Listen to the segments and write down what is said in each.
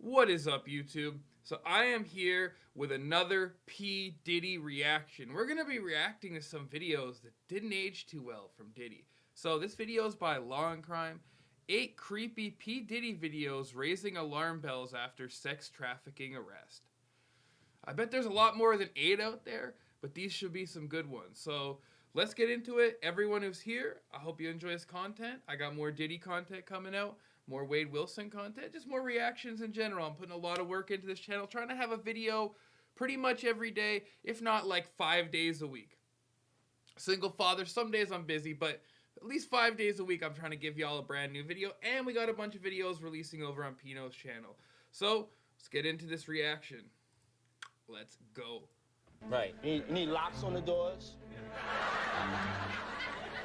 What is up, YouTube? So I am here with another P-Diddy reaction. We're going to be reacting to some videos that didn't age too well from Diddy. So this video is by Law and Crime. 8 creepy P-Diddy videos raising alarm bells after sex trafficking arrest. I bet there's a lot more than 8 out there, but these should be some good ones. So let's get into it. Everyone who's here, I hope you enjoy this content. I got more Diddy content coming out. More Wade Wilson content, just more reactions in general. I'm putting a lot of work into this channel, trying to have a video pretty much every day, if not like 5 days a week. Single father, some days I'm busy, but at least 5 days a week I'm trying to give y'all a brand new video, and we got a bunch of videos releasing over on Pino's channel. So, let's get into this reaction. Let's go. Right. You need locks on the doors?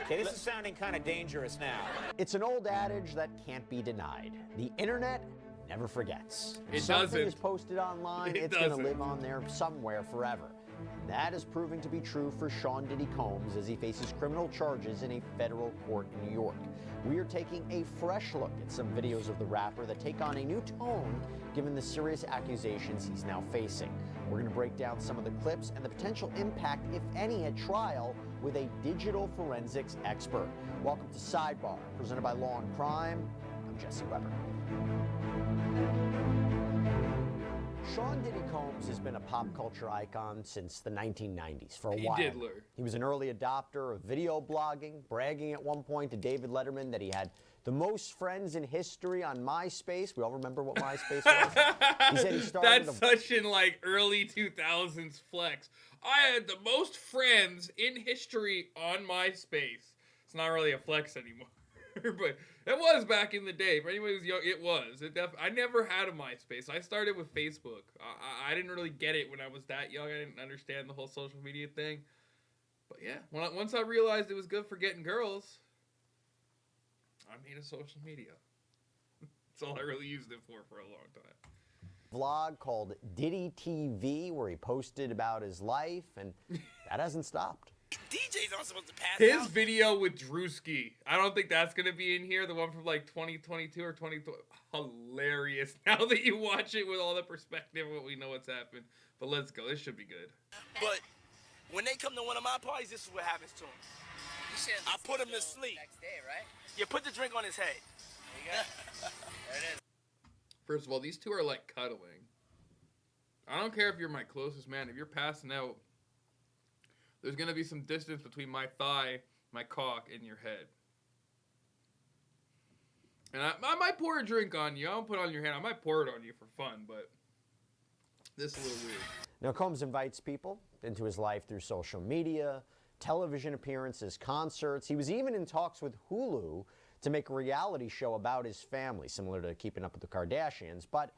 Okay, this is sounding kind of dangerous now. It's an old adage that can't be denied. The internet never forgets. It Something doesn't. is posted online, It it's going to doesn't. live on there somewhere forever. That is proving to be true for Sean Diddy Combs as he faces criminal charges in a federal court in New York. We are taking a fresh look at some videos of the rapper that take on a new tone given the serious accusations he's now facing. We're going to break down some of the clips and the potential impact, if any, at trial with a digital forensics expert. Welcome to Sidebar, presented by Law and Crime. I'm Jesse Weber. Sean Diddy Combs has been a pop culture icon since the 1990s for a while. P-Diddler. He was an early adopter of video blogging, bragging at one point to David Letterman that he had the most friends in history on MySpace. We all remember what MySpace was. He said he started That's such an like early 2000s flex. I had the most friends in history on MySpace. It's not really a flex anymore. But it was back in the day. For anyone who's young, it was. I never had a MySpace. I started with Facebook. I didn't really get it when I was that young. I didn't understand the whole social media thing. But yeah, once I realized it was good for getting girls, I made a social media. That's all I really used it for a long time. vlog called Diddy TV where he posted about his life, and that hasn't stopped. DJs aren't supposed to pass His out. video with Drewski, I don't think that's gonna be in here. The one from like 2022 or 2020. Hilarious. Now that you watch it with all the perspective, what we know what's happened. But let's go. This should be good. But when they come to one of my parties, this is what happens to them. I put him to sleep. Next day, right? You put the drink on his head. There you go. There it is. First of all, these two are like cuddling. I don't care if you're my closest man. If you're passing out, there's gonna be some distance between my thigh, my cock, and your head. And I might pour a drink on you. I don't put it on your hand. I might pour it on you for fun, but this is a little weird. Now, Combs invites people into his life through social media, television appearances, concerts. He was even in talks with Hulu to make a reality show about his family, similar to Keeping Up with the Kardashians. But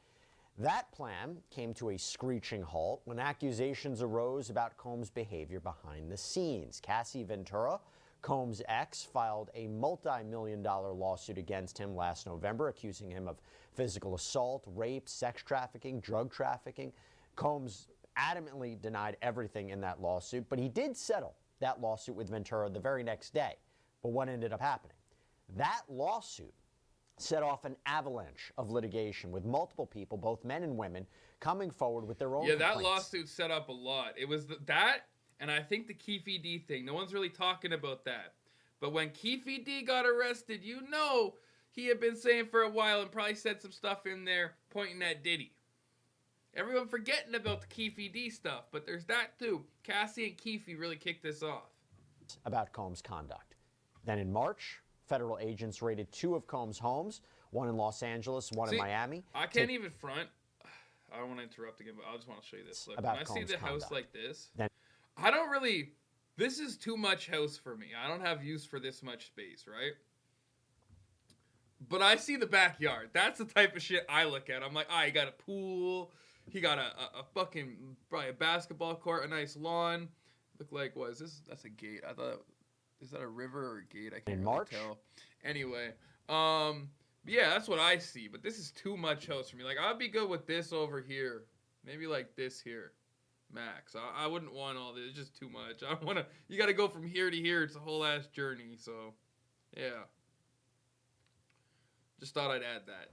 that plan came to a screeching halt when accusations arose about Combs' behavior behind the scenes. Cassie Ventura, Combs' ex, filed a multi-million-dollar lawsuit against him last November, accusing him of physical assault, rape, sex trafficking, drug trafficking. Combs adamantly denied everything in that lawsuit, but he did settle that lawsuit with Ventura the very next day. But what ended up happening? That lawsuit set off an avalanche of litigation with multiple people, both men and women, coming forward with their own That complaints. lawsuit set up a lot. It was that, and I think the Keefe D thing. No one's really talking about that. But when Keefe D got arrested, you know he had been saying for a while and probably said some stuff in there pointing at Diddy. Everyone forgetting about the Keefe D stuff, but there's that too. Cassie and Keefe really kicked this off. About Combs' conduct. Then in March, federal agents raided 2 of Combs' homes, one in Los Angeles, one in Miami. I can't even front. I don't want to interrupt again, but I just want to show you this. Look, About when I see Combs' the house conduct. like this, Then- I don't really. This is too much house for me. I don't have use for this much space, right? But I see the backyard. That's the type of shit I look at. I'm like, he got a pool. He got a fucking, probably a basketball court, a nice lawn. Look like, what is this? That's a gate. I thought, is that a river or a gate? I can't In really March? tell. Anyway, yeah, that's what I see. But this is too much house for me. Like, I'd be good with this over here. Maybe like this here. Max. I wouldn't want all this. It's just too much. I don't want to. You got to go from here to here. It's a whole ass journey. So, yeah. Just thought I'd add that.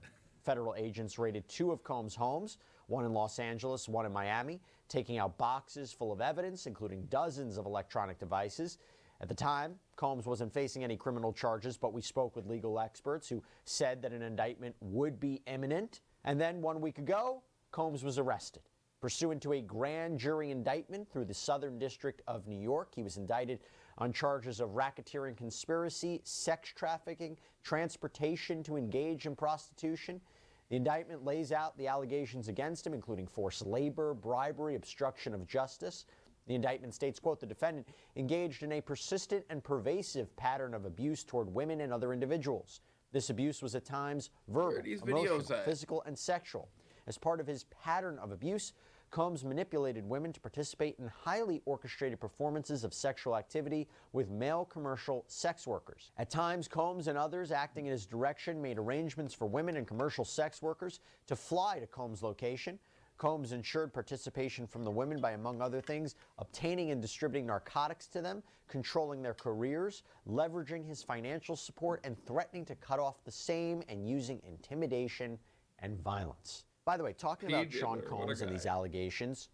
Federal agents raided 2 of Combs' homes, one in Los Angeles, one in Miami, taking out boxes full of evidence, including dozens of electronic devices. At the time, Combs wasn't facing any criminal charges, but we spoke with legal experts who said that an indictment would be imminent. And then 1 week ago, Combs was arrested. Pursuant to a grand jury indictment through the Southern District of New York, he was indicted on charges of racketeering conspiracy, sex trafficking, transportation to engage in prostitution. The indictment lays out the allegations against him, including forced labor, bribery, obstruction of justice. The indictment states, quote, the defendant engaged in a persistent and pervasive pattern of abuse toward women and other individuals. This abuse was at times verbal, emotional, physical, and sexual. As part of his pattern of abuse, Combs manipulated women to participate in highly orchestrated performances of sexual activity with male commercial sex workers. At times, Combs and others acting in his direction made arrangements for women and commercial sex workers to fly to Combs' location. Combs ensured participation from the women by, among other things, obtaining and distributing narcotics to them, controlling their careers, leveraging his financial support, and threatening to cut off the same, and using intimidation and violence. By the way, talking about Sean Combs and these allegations,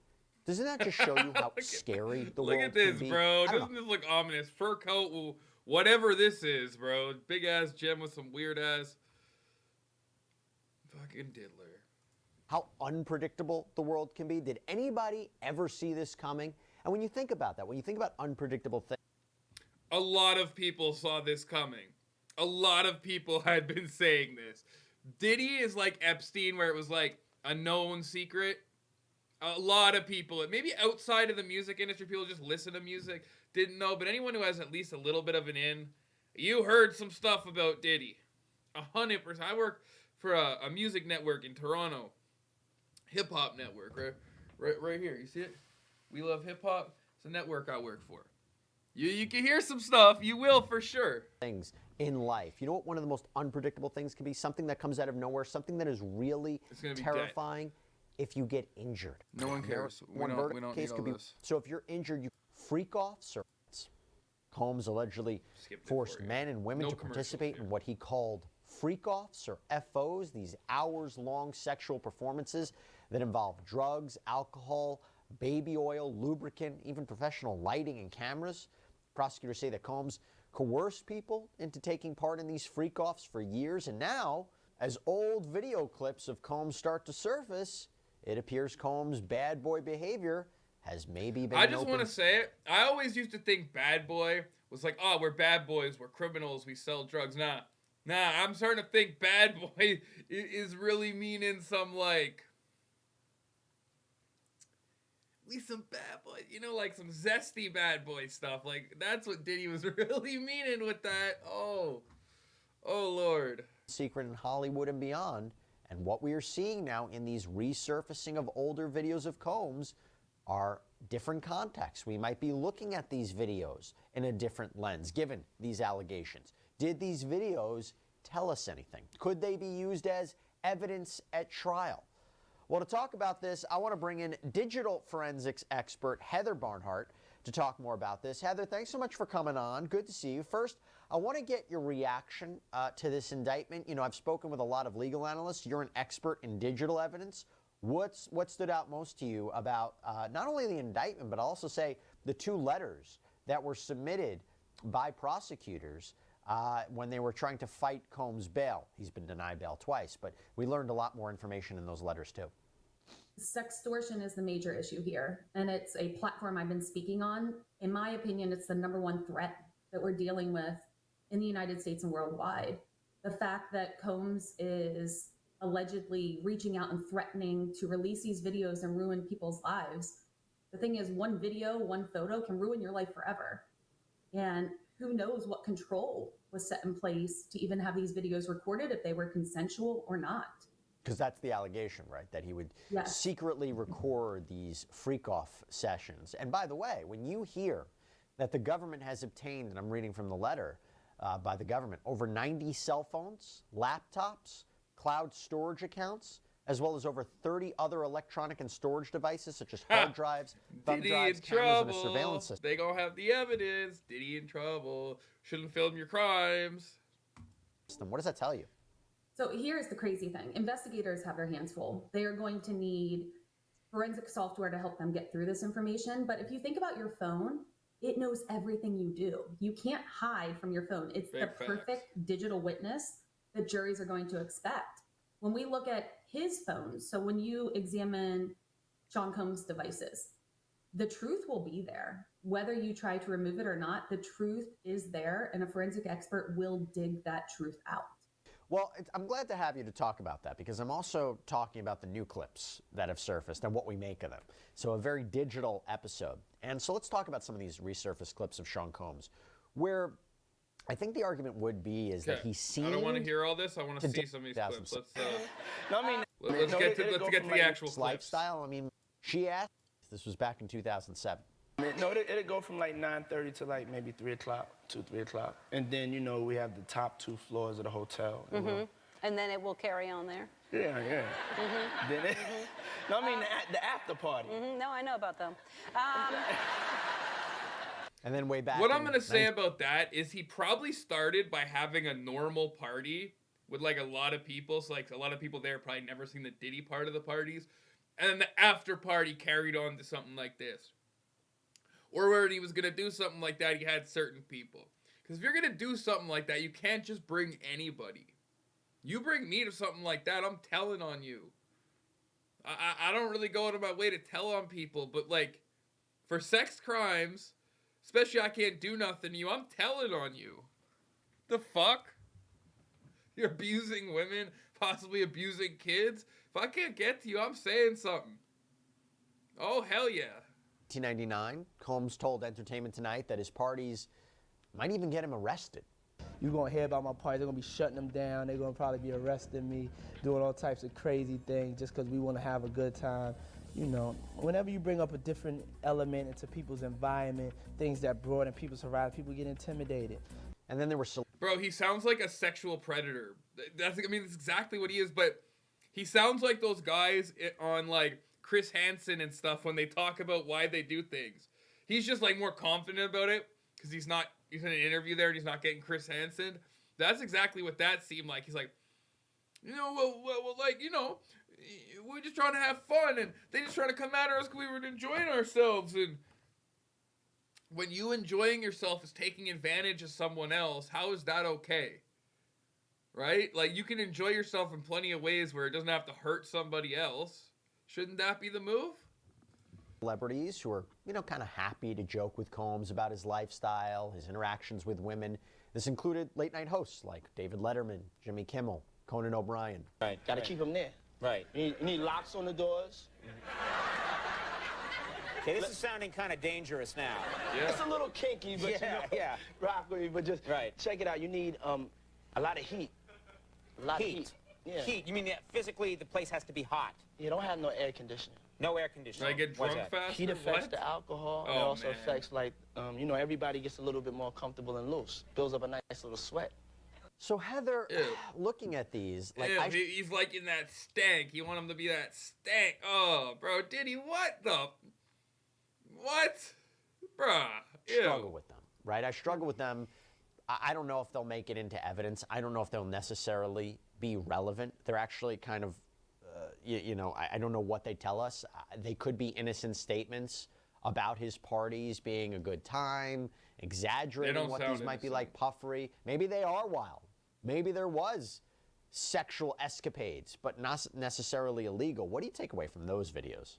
doesn't that just show you how scary the world can be? Look at this, bro. Doesn't this look ominous? Fur coat, whatever this is, bro. Big ass gem with some weird ass fucking diddler. How unpredictable the world can be. Did anybody ever see this coming? And when you think about that, when you think about unpredictable things, a lot of people saw this coming. A lot of people had been saying this. Diddy is like Epstein, where it was like a known secret. A lot of people, maybe outside of the music industry, people just listen to music, didn't know, but anyone who has at least a little bit of an in, you heard some stuff about Diddy. 100%. I work for a music network in Toronto. Hip-hop network, right here. You see it? We Love Hip-Hop. It's a network I work for. You can hear some stuff. You will for sure. Things in life. You know what one of the most unpredictable things can be? Something that comes out of nowhere, something that is really terrifying. If you get injured. No one cares. We don't case need could all be, this. so if you're injured, you freak off circuits. Combs allegedly forced men and women to participate in what he called freak-offs, or FOs, these hours-long sexual performances that involve drugs, alcohol, baby oil, lubricant, even professional lighting and cameras. Prosecutors say that Combs coerced people into taking part in these freak-offs for years, and now, as old video clips of Combs start to surface, it appears Combs' bad boy behavior has maybe been I just want to say it. I always used to think bad boy was like, oh, we're bad boys, we're criminals, we sell drugs. Nah, I'm starting to think bad boy is really meaning some like, we some bad boys, you know, like some zesty bad boy stuff. Like, that's what Diddy was really meaning with that. Oh Lord. Secret in Hollywood and beyond. And what we are seeing now in these resurfacing of older videos of Combs are different contexts. We might be looking at these videos in a different lens, given these allegations. Did these videos tell us anything? Could they be used as evidence at trial? Well, to talk about this, I want to bring in digital forensics expert Heather Barnhart to talk more about this. Heather, thanks so much for coming on. Good to see you. First, I want to get your reaction to this indictment. You know, I've spoken with a lot of legal analysts. You're an expert in digital evidence. What stood out most to you about not only the indictment, but I'll also say the 2 letters that were submitted by prosecutors when they were trying to fight Combs' bail? He's been denied bail twice, but we learned a lot more information in those letters too. Sextortion is the major issue here, and it's a platform I've been speaking on. In my opinion, it's the #1 threat that we're dealing with in the United States and worldwide. The fact that Combs is allegedly reaching out and threatening to release these videos and ruin people's lives. The thing is, one video, one photo can ruin your life forever. And who knows what control was set in place to even have these videos recorded, if they were consensual or not. Because that's the allegation, right? That he would secretly record these freak-off sessions. And by the way, when you hear that the government has obtained, and I'm reading from the letter by the government, over 90 cell phones, laptops, cloud storage accounts, as well as over 30 other electronic and storage devices, such as hard drives, thumb drives, cameras, and a surveillance system. They gonna have the evidence. Diddy in trouble. Shouldn't film your crimes. What does that tell you? So here's the crazy thing. Investigators have their hands full. They are going to need forensic software to help them get through this information. But if you think about your phone, it knows everything you do. You can't hide from your phone. It's the perfect digital witness that juries are going to expect. When we look at his phone, so when you examine Sean Combs' devices, the truth will be there. Whether you try to remove it or not, the truth is there, and a forensic expert will dig that truth out. Well, I'm glad to have you to talk about that, because I'm also talking about the new clips that have surfaced and what we make of them. So a very digital episode. And so let's talk about some of these resurfaced clips of Sean Combs, where I think the argument would be is that he's seen. I don't want to hear all this. I want to see some of these clips. Let's get to the actual clips. Lifestyle. I mean, she asked. This was back in 2007. No, it'll go from like 9:30 to like maybe 3 o'clock, 3 o'clock. And then, you know, we have the top 2 floors of the hotel. And then it will carry on there? Yeah. Then no, I mean the after party. No, I know about them. And then way back. What I'm going to say about that is he probably started by having a normal party with like a lot of people. So like a lot of people there probably never seen the Diddy part of the parties. And then the after party carried on to something like this. Or where he was going to do something like that, he had certain people. Because if you're going to do something like that, you can't just bring anybody. You bring me to something like that, I'm telling on you. I don't really go out of my way to tell on people, but like, for sex crimes, especially I can't do nothing to you, I'm telling on you. The fuck? You're abusing women, possibly abusing kids? If I can't get to you, I'm saying something. Oh, hell yeah. 1999, Combs told Entertainment Tonight that his parties might even get him arrested. You're going to hear about my parties. They're going to be shutting them down. They're going to probably be arresting me, doing all types of crazy things just because we want to have a good time. You know, whenever you bring up a different element into people's environment, things that broaden people's horizon, people get intimidated. And then there were... Bro, he sounds like a sexual predator. That's exactly what he is, but he sounds like those guys on, like, Chris Hansen and stuff when they talk about why they do things. He's just like more confident about it because he's in an interview there and he's not getting Chris Hansen. That's exactly what that seemed like. He's like, you know, well, like, you know, we're just trying to have fun and they just trying to come at us because we were enjoying ourselves. And when you enjoying yourself is taking advantage of someone else, how is that okay? Right? Like, you can enjoy yourself in plenty of ways where it doesn't have to hurt somebody else. Shouldn't that be the move? Celebrities who are, you know, kind of happy to joke with Combs about his lifestyle, his interactions with women. This included late-night hosts like David Letterman, Jimmy Kimmel, Conan O'Brien. Right. Got to keep them there. Right. You need locks on the doors. Okay, this is sounding kind of dangerous now. Yeah. It's a little kinky, but yeah. Rock with me, but just check it out. You need a lot of heat. A lot of heat. Yeah. Heat. You mean that physically the place has to be hot? You don't have no air conditioning. No air conditioning. I get drunk faster? Heat affects the alcohol. Oh, it also man. affects, like, you know, everybody gets a little bit more comfortable and loose. Builds up a nice little sweat. So Heather, looking at these, like he's like in that stank. You want him to be that stank. Oh, bro, Diddy, what? Bruh. Struggle with them, right? I struggle with them. I don't know if they'll make it into evidence. I don't know if they'll necessarily be relevant. They're actually kind of, you know, I don't know what they tell us. They could be innocent statements about his parties being a good time, exaggerating what these might be like, puffery. Maybe they are wild. Maybe there was sexual escapades, but not necessarily illegal. What do you take away from those videos?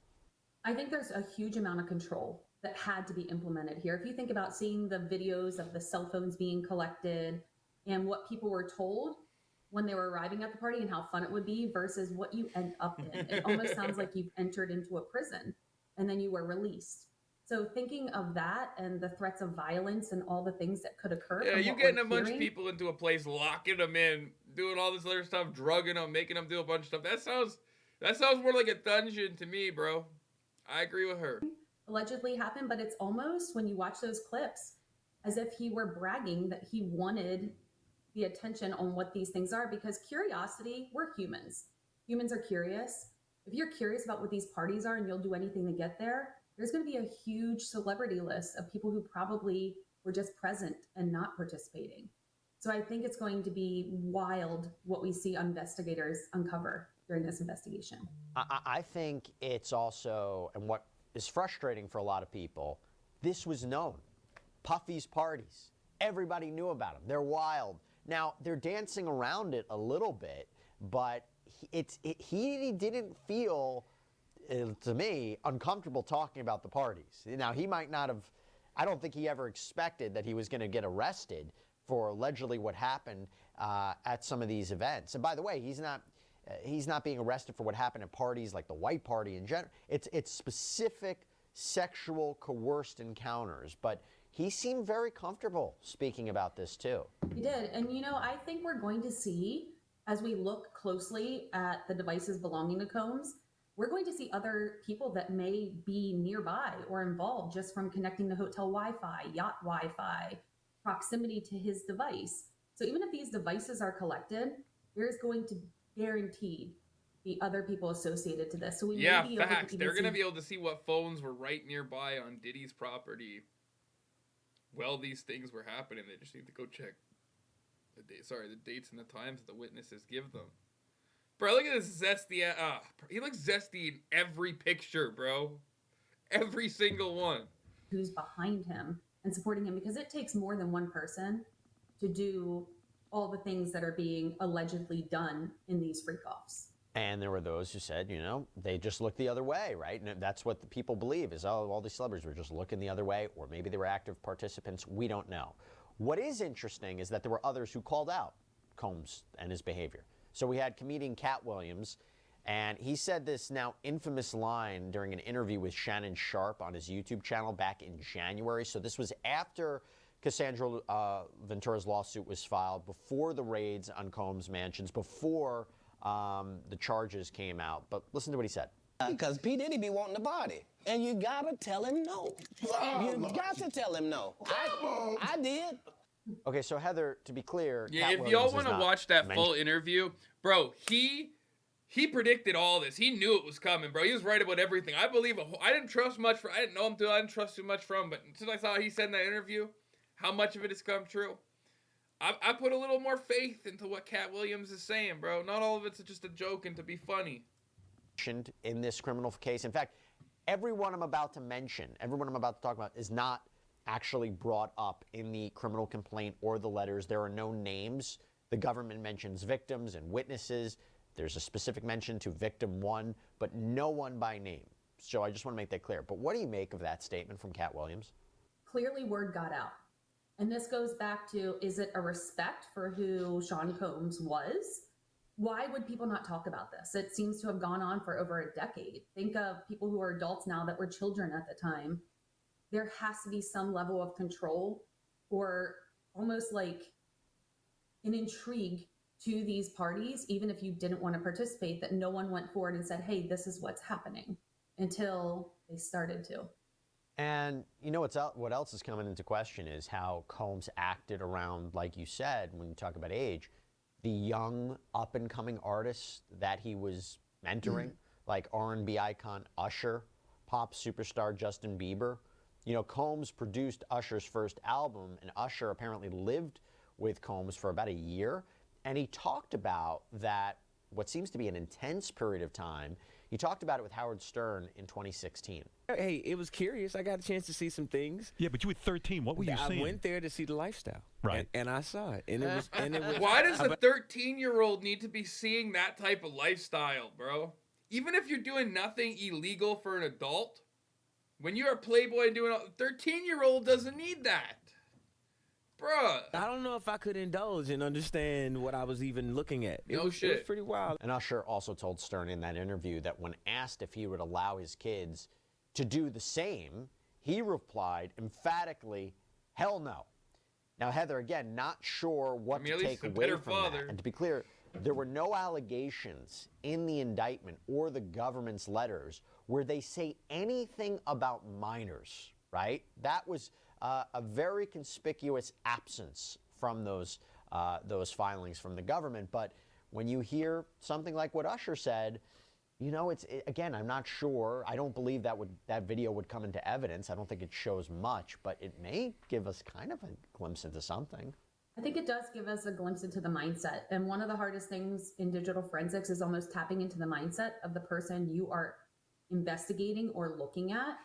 I think there's a huge amount of control that had to be implemented here. If you think about seeing the videos of the cell phones being collected and what people were told when they were arriving at the party and how fun it would be versus what you end up in, it almost sounds like you've entered into a prison and then you were released. So thinking of that and the threats of violence and all the things that could occur. Yeah, you getting a bunch of people into a place, locking them in, doing all this other stuff, drugging them, making them do a bunch of stuff. That sounds more like a dungeon to me, bro. I agree with her. Allegedly happened, but it's almost, when you watch those clips, as if he were bragging that he wanted the attention on what these things are, because curiosity, we're humans. Humans are curious. If you're curious about what these parties are and you'll do anything to get there, there's going to be a huge celebrity list of people who probably were just present and not participating. So I think it's going to be wild what we see investigators uncover during this investigation. I think it's also, and what is frustrating for a lot of people, this was known. Puffy's parties. Everybody knew about them. They're wild. Now, they're dancing around it a little bit, but he didn't feel, to me, uncomfortable talking about the parties. Now, he might not have, I don't think he ever expected that he was going to get arrested for allegedly what happened at some of these events. And by the way, he's not being arrested for what happened at parties like the white party in general. It's specific sexual coerced encounters, but he seemed very comfortable speaking about this too. He did. And I think we're going to see, as we look closely at the devices belonging to Combs, we're going to see other people that may be nearby or involved just from connecting to hotel Wi-Fi, yacht Wi-Fi, proximity to his device. So even if these devices are collected, there's going to guaranteed be other people associated to this. So we may be facts. Able to They're going to be able to see what phones were right nearby on Diddy's property while these things were happening. They just need to go check the dates and the times that the witnesses give them. Bro, look at this zesty. He looks zesty in every picture, bro. Every single one. Who's behind him and supporting him, because it takes more than one person to do all the things that are being allegedly done in these freak-offs. And there were those who said, they just looked the other way, right? And that's what the people believe is, all these celebrities were just looking the other way, or maybe they were active participants. We don't know. What is interesting is that there were others who called out Combs and his behavior. So we had comedian Cat Williams, and he said this now infamous line during an interview with Shannon Sharpe on his YouTube channel back in January. So this was after Cassandra Ventura's lawsuit was filed, before the raids on Combs' mansions, before the charges came out. But listen to what he said. Because P-Diddy be wanting to party. And you gotta tell him no. You got to tell him no. I did. Okay, so Heather, to be clear, yeah, Cat if y'all want to watch that full interview, bro, he predicted all this. He knew it was coming, bro. He was right about everything. I believe. I didn't trust much I didn't know him too. I didn't trust too much from him. But since I saw he said in that interview, how much of it has come true, I put a little more faith into what Cat Williams is saying, bro. Not all of it's just a joke and to be funny. In this criminal case, in fact, everyone I'm about to mention, everyone I'm about to talk about, is not actually brought up in the criminal complaint or the letters. There are no names. The government mentions victims and witnesses. There's a specific mention to victim one, but no one by name. So I just want to make that clear. But what do you make of that statement from Cat Williams? Clearly word got out. And this goes back to, is it a respect for who Sean Combs was? Why would people not talk about this? It seems to have gone on for over a decade. Think of people who are adults now that were children at the time. There has to be some level of control or almost like an intrigue to these parties, even if you didn't want to participate, that no one went forward and said, hey, this is what's happening, until they started to. And what else is coming into question is how Combs acted around, like you said, when you talk about age, the young up-and-coming artists that he was mentoring, like R&B icon Usher, pop superstar Justin Bieber. Combs produced Usher's first album, and Usher apparently lived with Combs for about a year. And he talked about that, what seems to be an intense period of time. He talked about it with Howard Stern in 2016. Hey, it was curious. I got a chance to see some things. Yeah, but you were 13. What were you seeing? I went there to see the lifestyle. Right. And I saw it. And it was. Why does a 13-year-old need to be seeing that type of lifestyle, bro? Even if you're doing nothing illegal for an adult, when you're a playboy and doing all, 13-year-old doesn't need that. Bruh. I don't know if I could indulge and understand what I was even looking at. It was pretty wild. And Usher also told Stern in that interview that when asked if he would allow his kids to do the same, he replied emphatically, hell no. Now, Heather, again, not sure what to take away from that. And to be clear, there were no allegations in the indictment or the government's letters where they say anything about minors, right? That was a very conspicuous absence from those filings from the government. But when you hear something like what Usher said, again, I'm not sure. I don't believe that video would come into evidence. I don't think it shows much, but it may give us kind of a glimpse into something. I think it does give us a glimpse into the mindset. And one of the hardest things in digital forensics is almost tapping into the mindset of the person you are investigating or looking at.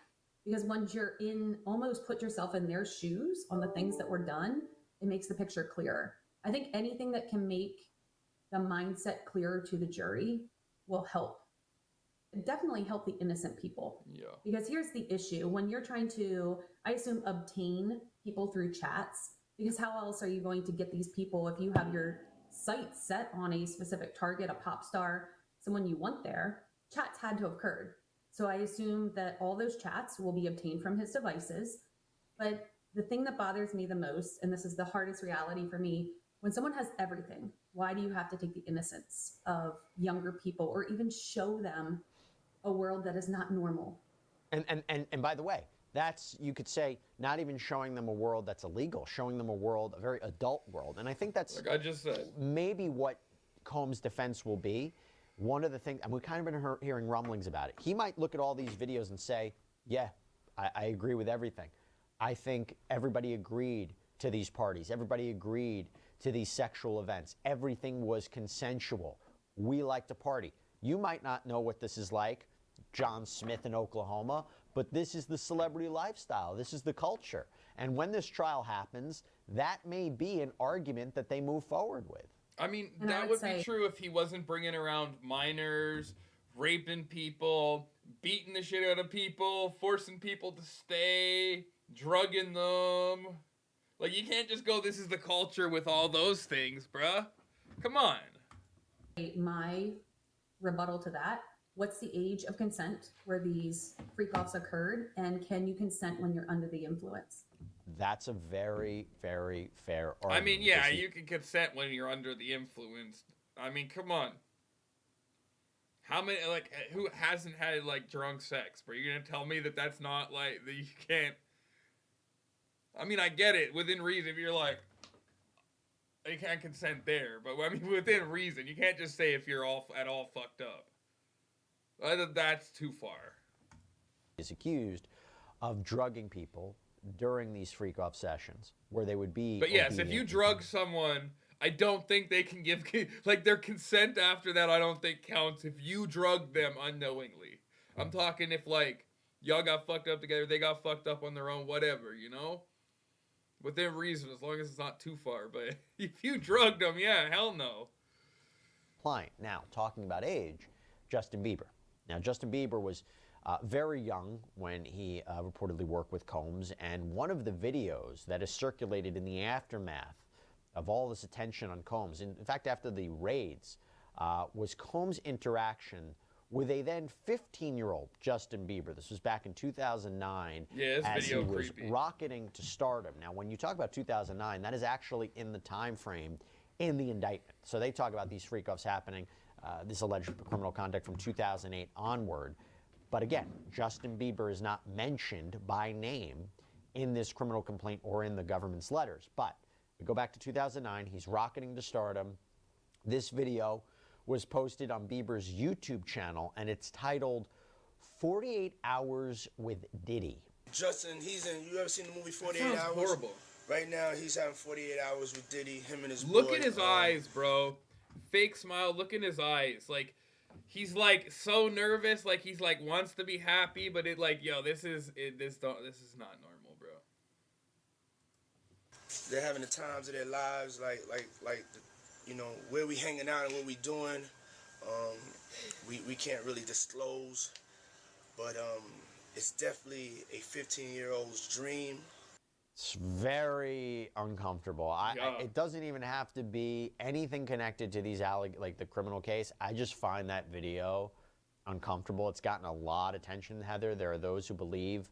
Because once you're in, almost put yourself in their shoes on the things that were done, it makes the picture clearer. I think anything that can make the mindset clearer to the jury will help. Definitely help the innocent people. Yeah. Because here's the issue. When you're trying to, I assume, obtain people through chats, because how else are you going to get these people if you have your sights set on a specific target, a pop star, someone you want there? Chats had to have occurred. So I assume that all those chats will be obtained from his devices. But the thing that bothers me the most, and this is the hardest reality for me, when someone has everything, why do you have to take the innocence of younger people or even show them a world that is not normal? And by the way, that's, you could say, not even showing them a world that's illegal, showing them a world, a very adult world. And I think that's, like I just said, maybe what Combs' defense will be. One of the things, and we've kind of been hearing rumblings about it, he might look at all these videos and say, yeah, I agree with everything. I think everybody agreed to these parties. Everybody agreed to these sexual events. Everything was consensual. We like to party. You might not know what this is like, John Smith in Oklahoma, but this is the celebrity lifestyle. This is the culture. And when this trial happens, that may be an argument that they move forward with. I mean, that would be true if he wasn't bringing around minors, raping people, beating the shit out of people, forcing people to stay, drugging them. Like, you can't just go, this is the culture with all those things, bruh. Come on. My rebuttal to that, what's the age of consent where these freak-offs occurred? And can you consent when you're under the influence? That's a very, very fair argument. I mean, yeah, you can consent when you're under the influence. I mean, come on. How many, like, who hasn't had, like, drunk sex? But you're going to tell me that that's not, like, that you can't. I mean, I get it. Within reason, if you're like, you can't consent there. But, I mean, within reason. You can't just say if you're at all fucked up. That's too far. Is accused of drugging people during these freak-off sessions where they would be. But yes, if you drug someone, I don't think they can give, like, their consent after that, I don't think counts if you drug them unknowingly. I'm talking if, like, y'all got fucked up together, they got fucked up on their own, whatever, you know? Within reason, as long as it's not too far. But if you drugged them, yeah, hell no. Client. Now, talking about age, Justin Bieber. Now, Justin Bieber was very young when he reportedly worked with Combs, and one of the videos that is circulated in the aftermath of all this attention on Combs, in fact, after the raids, was Combs' interaction with a then 15-year-old Justin Bieber. This was back in 2009, as he was rocketing to stardom. Now, when you talk about 2009, that is actually in the time frame in the indictment. So they talk about these freak-offs happening, this alleged criminal conduct from 2008 onward. But again, Justin Bieber is not mentioned by name in this criminal complaint or in the government's letters. But we go back to 2009, he's rocketing to stardom. This video was posted on Bieber's YouTube channel, and it's titled 48 Hours with Diddy. Justin, you ever seen the movie 48 Hours? Horrible. Right now, he's having 48 hours with Diddy, him and his boy. Look at his eyes, bro. Fake smile, look in his eyes. Like, he's like so nervous, like he's like wants to be happy, but it like, yo, this is not normal, bro. They're having the times of their lives, like you know, where we hanging out and what we doing. We can't really disclose, but it's definitely a 15-year-old's dream. It's very uncomfortable. It doesn't even have to be anything connected to these like the criminal case. I just find that video uncomfortable. It's gotten a lot of attention, Heather. There are those who believe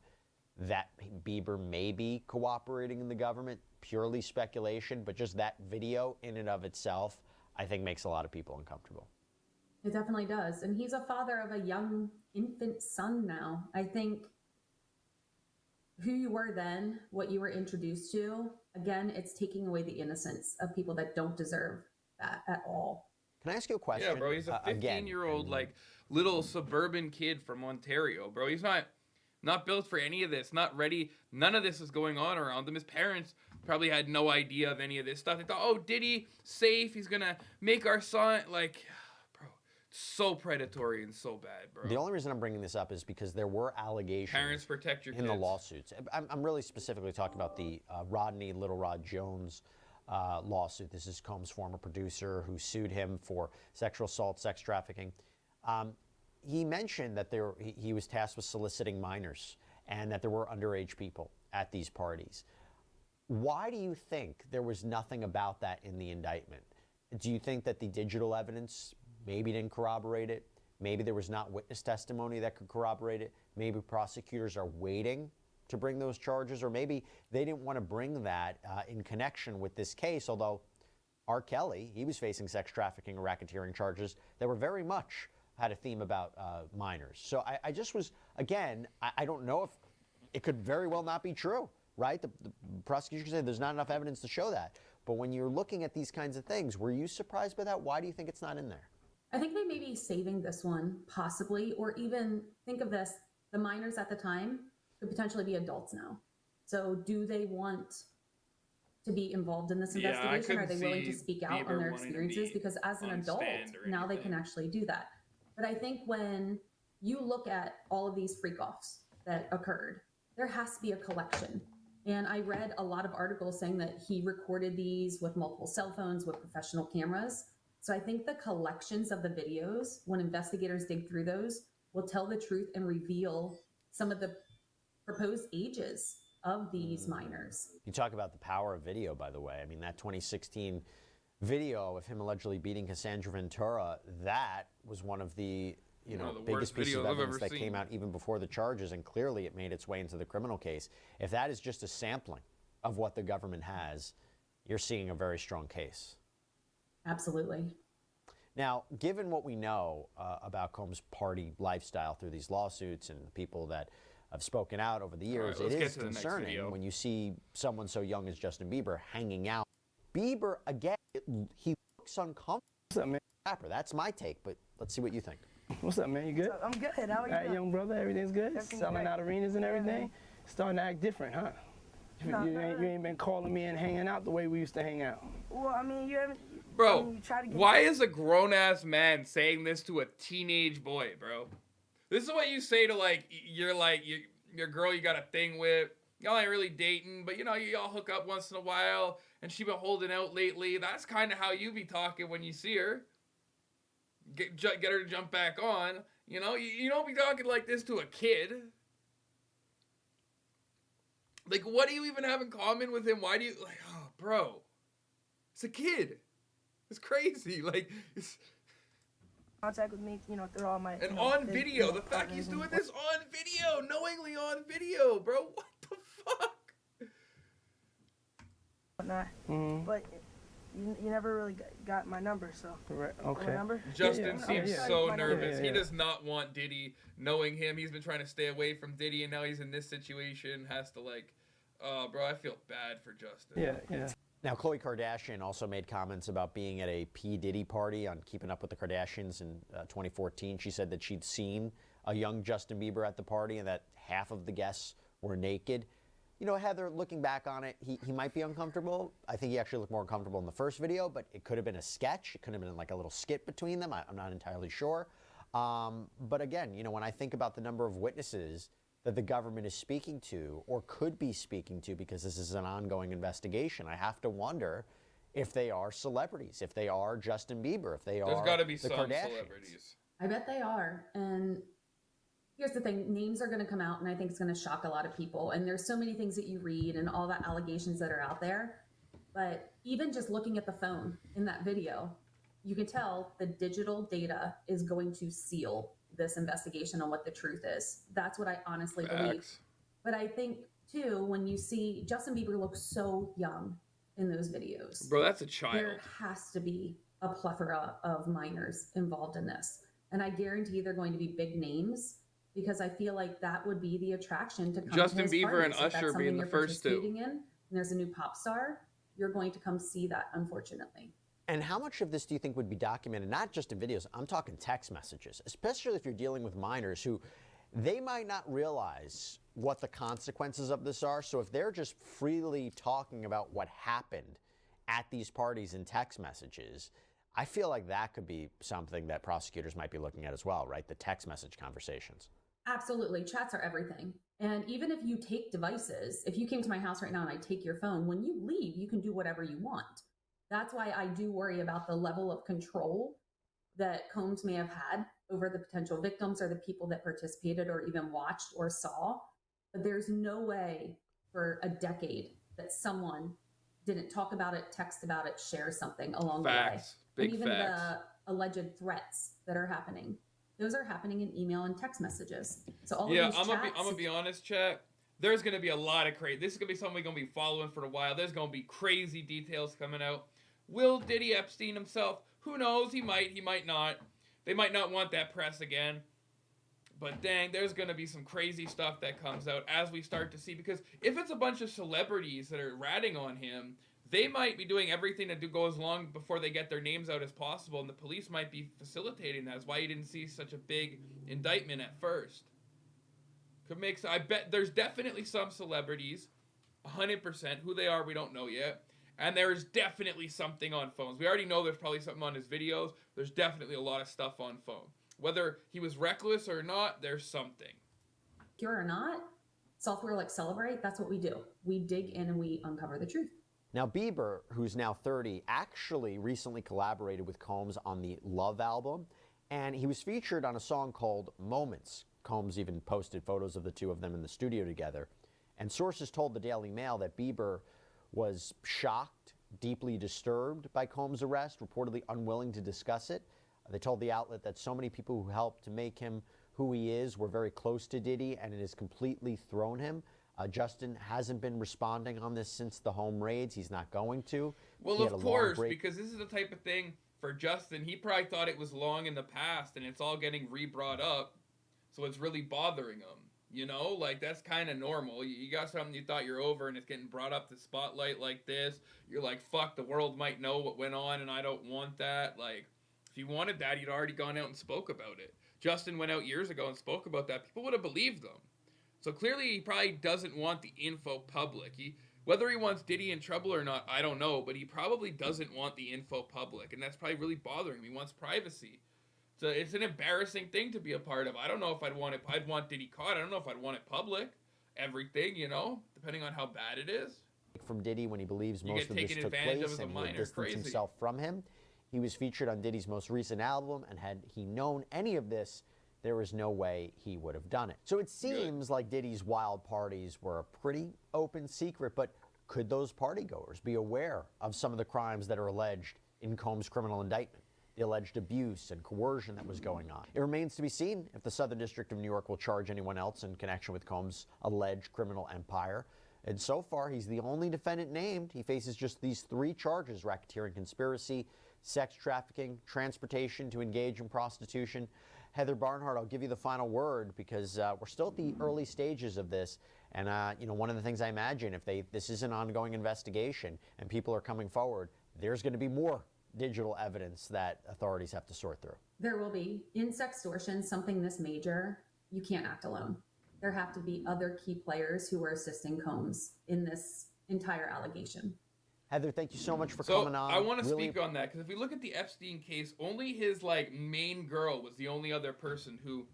that Bieber may be cooperating in the government. Purely speculation, but just that video in and of itself, I think makes a lot of people uncomfortable. It definitely does. And he's a father of a young infant son now. I think who you were then, what you were introduced to, again, it's taking away the innocence of people that don't deserve that at all. Can I ask you a question? Yeah, bro, he's a 15-year-old, like, little suburban kid from Ontario, bro. He's not built for any of this, not ready. None of this is going on around him. His parents probably had no idea of any of this stuff. They thought, oh, Diddy, safe, he's gonna make our son, like, bro, so predatory and so bad, bro. The only reason I'm bringing this up is because there were allegations Parents protect your in the kids. lawsuits. I'm really specifically talking about the Rodney Little Rod Jones lawsuit. This is Combs' former producer who sued him for sexual assault, sex trafficking. He mentioned that he was tasked with soliciting minors and that there were underage people at these parties. Why do you think there was nothing about that in the indictment? Do you think that the digital evidence maybe didn't corroborate it? Maybe there was not witness testimony that could corroborate it? Maybe prosecutors are waiting to bring those charges, or maybe they didn't want to bring that in connection with this case, although R. Kelly, he was facing sex trafficking and racketeering charges that were very much had a theme about minors. So I just was, again, I don't know if it could very well not be true, right? The prosecution said there's not enough evidence to show that. But when you're looking at these kinds of things, were you surprised by that? Why do you think it's not in there? I think they may be saving this one, possibly, or even think of this, the minors at the time could potentially be adults now. So do they want to be involved in this investigation? Are they willing to speak out on their experiences? Because as an adult, now they can actually do that. But I think when you look at all of these freak-offs that occurred, there has to be a collection. And I read a lot of articles saying that he recorded these with multiple cell phones, with professional cameras. So I think the collections of the videos, when investigators dig through those, will tell the truth and reveal some of the proposed ages of these minors. You talk about the power of video, by the way. I mean, that 2016 video of him allegedly beating Cassandra Ventura, that was one of the biggest pieces of evidence that came out even before the charges, and clearly it made its way into the criminal case. If that is just a sampling of what the government has, you're seeing a very strong case. Absolutely. Now, given what we know about Combs' party lifestyle through these lawsuits and the people that have spoken out over the years, it is concerning when you see someone so young as Justin Bieber hanging out. Bieber, again, he looks uncomfortable. What's up, man? Rapper. That's my take, but let's see what you think. What's up, man? You good? I'm good. How are you? All right, young brother, everything's good? Everything's Selling great. out arenas and everything? Starting to act different, huh? You ain't been calling me and hanging out the way we used to hang out. Well, I mean, you haven't... Bro, I mean, you try to get why is a grown-ass man saying this to a teenage boy, bro? This is what you say to, your girl you got a thing with. Y'all ain't really dating, but, y'all hook up once in a while, and she been holding out lately. That's kind of how you be talking when you see her. Get her to jump back on. You don't be talking like this to a kid. Like, what do you even have in common with him? Why do you, oh, bro. It's a kid. It's crazy. It's... Contact with me, through all my... And on video. The fact he's doing this on video. Knowingly on video, bro. What the fuck? Whatnot. Mm-hmm. But you never really got my number, so... Right, okay. Number? Justin seems so nervous. He does not want Diddy. Knowing him, he's been trying to stay away from Diddy, and now he's in this situation. Has to, bro, I feel bad for Justin. Yeah. Now, Khloe Kardashian also made comments about being at a P-Diddy party on Keeping Up with the Kardashians in 2014. She said that she'd seen a young Justin Bieber at the party and that half of the guests were naked. Heather, looking back on it, he might be uncomfortable. I think he actually looked more uncomfortable in the first video, but it could have been a sketch. It could have been like a little skit between them. I'm not entirely sure. But again, when I think about the number of witnesses that the government is speaking to or could be speaking to, because this is an ongoing investigation, I have to wonder if they are celebrities, if they are Justin Bieber, if they are There's got to be the some Kardashians. celebrities. I bet they are. And here's the thing, names are going to come out, and I think it's going to shock a lot of people. And there's so many things that you read and all the allegations that are out there. But even just looking at the phone in that video, you can tell the digital data is going to seal this investigation on what the truth is. That's what I honestly believe. But I think, too, when you see Justin Bieber looks so young in those videos. Bro, that's a child. There has to be a plethora of minors involved in this. And I guarantee they're going to be big names, because I feel like that would be the attraction to come Justin to his Bieber and parties. If Usher that's being the something first two. you're participating in, and there's a new pop star, you're going to come see that, unfortunately. And how much of this do you think would be documented, not just in videos, I'm talking text messages, especially if you're dealing with minors who they might not realize what the consequences of this are. So if they're just freely talking about what happened at these parties in text messages, I feel like that could be something that prosecutors might be looking at as well, right? The text message conversations. Absolutely. Chats are everything. And even if you take devices, if you came to my house right now and I take your phone, when you leave, you can do whatever you want. That's why I do worry about the level of control that Combs may have had over the potential victims or the people that participated or even watched or saw. But there's no way for a decade that someone didn't talk about it, text about it, share something along the way. Big and even facts. the alleged threats that are happening, those are happening in email and text messages. So all yeah, of these I'm gonna be honest, chat. There's gonna be a lot of crazy. This is gonna be something we're gonna be following for a while. There's gonna be crazy details coming out. Will Diddy Epstein himself? Who knows? He might not. They might not want that press again. But dang, there's gonna be some crazy stuff that comes out as we start to see. Because if it's a bunch of celebrities that are ratting on him, they might be doing everything to go as long before they get their names out as possible, and the police might be facilitating that. That's why you didn't see such a big indictment at first. Could make. I bet there's definitely some celebrities, 100%. Who they are, we don't know yet. And there's definitely something on phones. We already know there's probably something on his videos. There's definitely a lot of stuff on phone. Whether he was reckless or not, there's something. Pure or not, software like Celebrate, that's what we do. We dig in and we uncover the truth. Now, Bieber, who's now 30, actually recently collaborated with Combs on the Love album, and he was featured on a song called Moments. Combs even posted photos of the two of them in the studio together. And sources told the Daily Mail that Bieber was shocked, deeply disturbed by Combs' arrest, reportedly unwilling to discuss it. They told the outlet that so many people who helped to make him who he is were very close to Diddy, and it has completely thrown him. Justin hasn't been responding on this since the home raids. He's not going to. Well, of course, because this is the type of thing for Justin. He probably thought it was long in the past, and it's all getting re-brought up, so it's really bothering him. You know, like, that's kind of normal. You got something you thought you're over, and it's getting brought up to spotlight like this. You're like, fuck, the world might know what went on, and I don't want that. Like, if he wanted that, he'd already gone out and spoke about it. Justin went out years ago and spoke about that. People would have believed them. So clearly, he probably doesn't want the info public. Whether he wants Diddy in trouble or not, I don't know, but he probably doesn't want the info public, and that's probably really bothering him. He wants privacy. So it's an embarrassing thing to be a part of. I don't know if I'd want it. I'd want Diddy caught. I don't know if I'd want it public. Everything, you know, depending on how bad it is. From Diddy when he believes most of this took place and he would distance himself from him. He was featured on Diddy's most recent album, and had he known any of this, there was no way he would have done it. So it seems like Diddy's wild parties were a pretty open secret, but could those partygoers be aware of some of the crimes that are alleged in Combs' criminal indictment? The alleged abuse and coercion that was going on. It remains to be seen if the Southern District of New York will charge anyone else in connection with Combs' alleged criminal empire. And so far, he's the only defendant named. He faces just these 3 charges: racketeering conspiracy, sex trafficking, transportation to engage in prostitution. Heather Barnhart, I'll give you the final word, because we're still at the early stages of this. And, you know, one of the things I imagine, if this is an ongoing investigation and people are coming forward, there's going to be more digital evidence that authorities have to sort through. There will be. In sextortion, something this major, you can't act alone. There have to be other key players who are assisting Combs in this entire allegation. Heather, thank you so much for coming on. I want to speak on that, because if we look at the Epstein case, only his main girl was the only other person who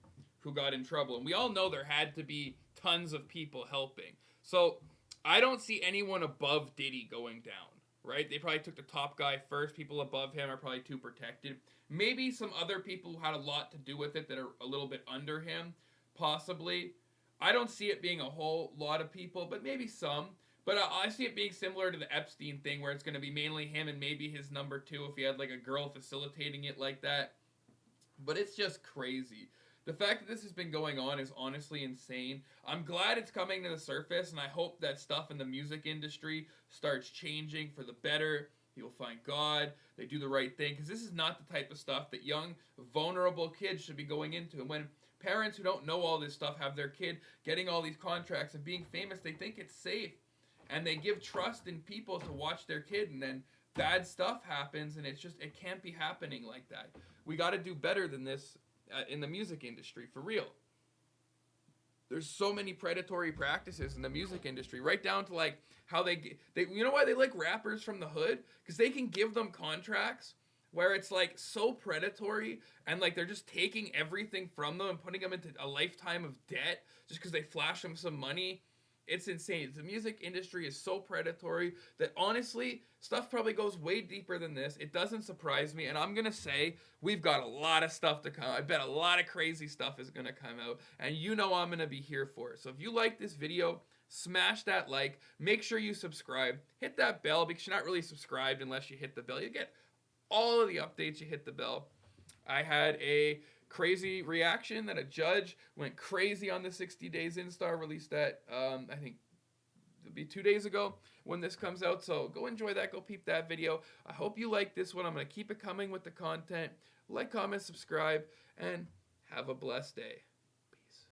got in trouble. And we all know there had to be tons of people helping. So I don't see anyone above Diddy going down. Right? They probably took the top guy first. People above him are probably too protected. Maybe some other people who had a lot to do with it that are a little bit under him, possibly. I don't see it being a whole lot of people, but maybe some. But I see it being similar to the Epstein thing, where it's going to be mainly him and maybe his number 2 if he had a girl facilitating it like that. But it's just crazy. The fact that this has been going on is honestly insane. I'm glad it's coming to the surface, and I hope that stuff in the music industry starts changing for the better. People find God, they do the right thing, because this is not the type of stuff that young, vulnerable kids should be going into. And when parents who don't know all this stuff have their kid getting all these contracts and being famous, they think it's safe. And they give trust in people to watch their kid, and then bad stuff happens, and it can't be happening like that. We got to do better than this in the music industry, for real. there's so many predatory practices in the music industry, right down to like how they you know why they like rappers from the hood? Because they can give them contracts where it's like so predatory and like they're just taking everything from them and putting them into a lifetime of debt just because they flash them some money. It's insane. The music industry is so predatory that honestly, stuff probably goes way deeper than this. It doesn't surprise me. And I'm going to say we've got a lot of stuff to come. I bet a lot of crazy stuff is going to come out. And you know I'm going to be here for it. So if you like this video, smash that like. Make sure you subscribe. Hit that bell because you're not really subscribed unless you hit the bell. You get all of the updates. You hit the bell. I had a crazy reaction that a judge went crazy on the 60 Days Instar, released that I think it'll be 2 days ago when this comes out. So go enjoy that. Go peep that video. I hope you like this one. I'm going to keep it coming with the content. Like, comment, subscribe, and have a blessed day.